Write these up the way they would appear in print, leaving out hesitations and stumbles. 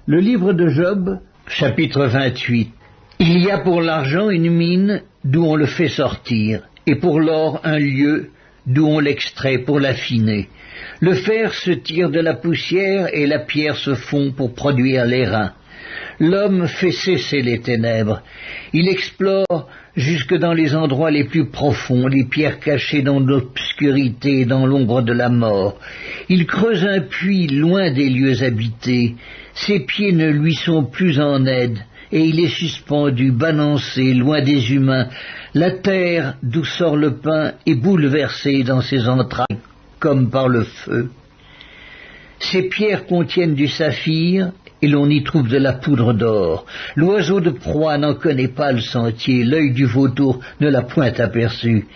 Le livre de Job, chapitre 28. Il y a pour l'argent une mine d'où on le fait sortir, et pour l'or un lieu d'où on l'extrait pour l'affiner. Le fer se tire de la poussière et la pierre se fond pour produire l'airain. L'homme fait cesser les ténèbres. Il explore jusque dans les endroits les plus profonds, les pierres cachées dans l'obscurité et dans l'ombre de la mort. Il creuse un puits loin des lieux habités. Ses pieds ne lui sont plus en aide, et il est suspendu, balancé, loin des humains. La terre d'où sort le pain est bouleversée dans ses entrailles, comme par le feu. Ces pierres contiennent du saphir, et l'on y trouve de la poudre d'or. L'oiseau de proie n'en connaît pas le sentier, l'œil du vautour ne l'a point aperçu.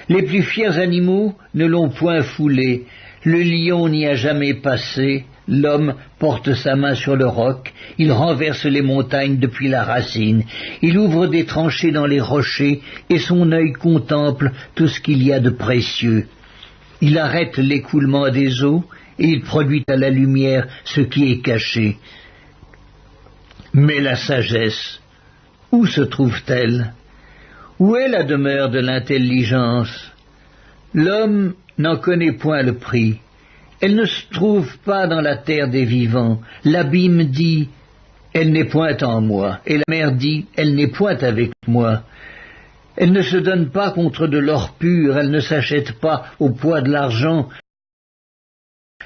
Les plus fiers animaux ne l'ont point foulé, le lion n'y a jamais passé, l'homme porte sa main sur le roc, il renverse les montagnes depuis la racine, il ouvre des tranchées dans les rochers, et son œil contemple tout ce qu'il y a de précieux. Il arrête l'écoulement des eaux, et il produit à la lumière ce qui est caché. Mais la sagesse, où se trouve-t-elle? Où est la demeure de l'intelligence? L'homme n'en connaît point le prix. Elle ne se trouve pas dans la terre des vivants. L'abîme dit, elle n'est point en moi. Et la mer dit, elle n'est point avec moi. Elle ne se donne pas contre de l'or pur, elle ne s'achète pas au poids de l'argent.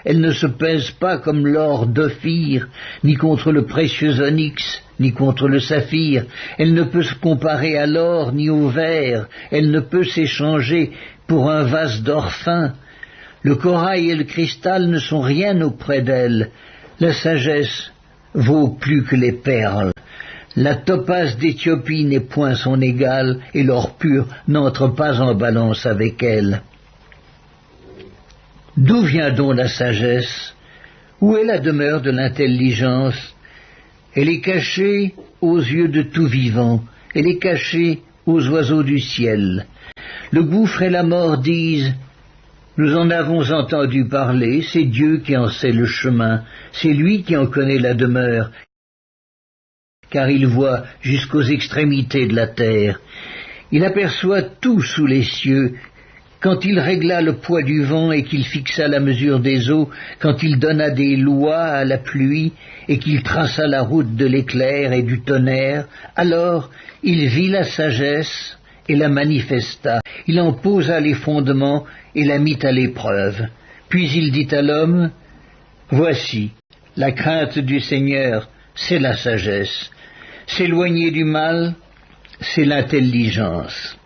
Elle ne se pèse pas comme l'or d'Ophir, ni contre le précieux onyx, ni contre le saphir. Elle ne peut se comparer à l'or, ni au verre. Elle ne peut s'échanger pour un vase d'or fin. Le corail et le cristal ne sont rien auprès d'elle. La sagesse vaut plus que les perles. La topaze d'Éthiopie n'est point son égale, et l'or pur n'entre pas en balance avec elle. D'où vient donc la sagesse? Où est la demeure de l'intelligence? Elle est cachée aux yeux de tout vivant, elle est cachée aux oiseaux du ciel. Le gouffre et la mort disent, nous en avons entendu parler, c'est Dieu qui en sait le chemin, c'est lui qui en connaît la demeure, car il voit jusqu'aux extrémités de la terre. Il aperçoit tout sous les cieux. Quand il régla le poids du vent et qu'il fixa la mesure des eaux, quand il donna des lois à la pluie et qu'il traça la route de l'éclair et du tonnerre, alors il vit la sagesse et la manifesta. Il en posa les fondements et la mit à l'épreuve. Puis il dit à l'homme, voici, la crainte du Seigneur, c'est la sagesse. S'éloigner du mal, c'est l'intelligence.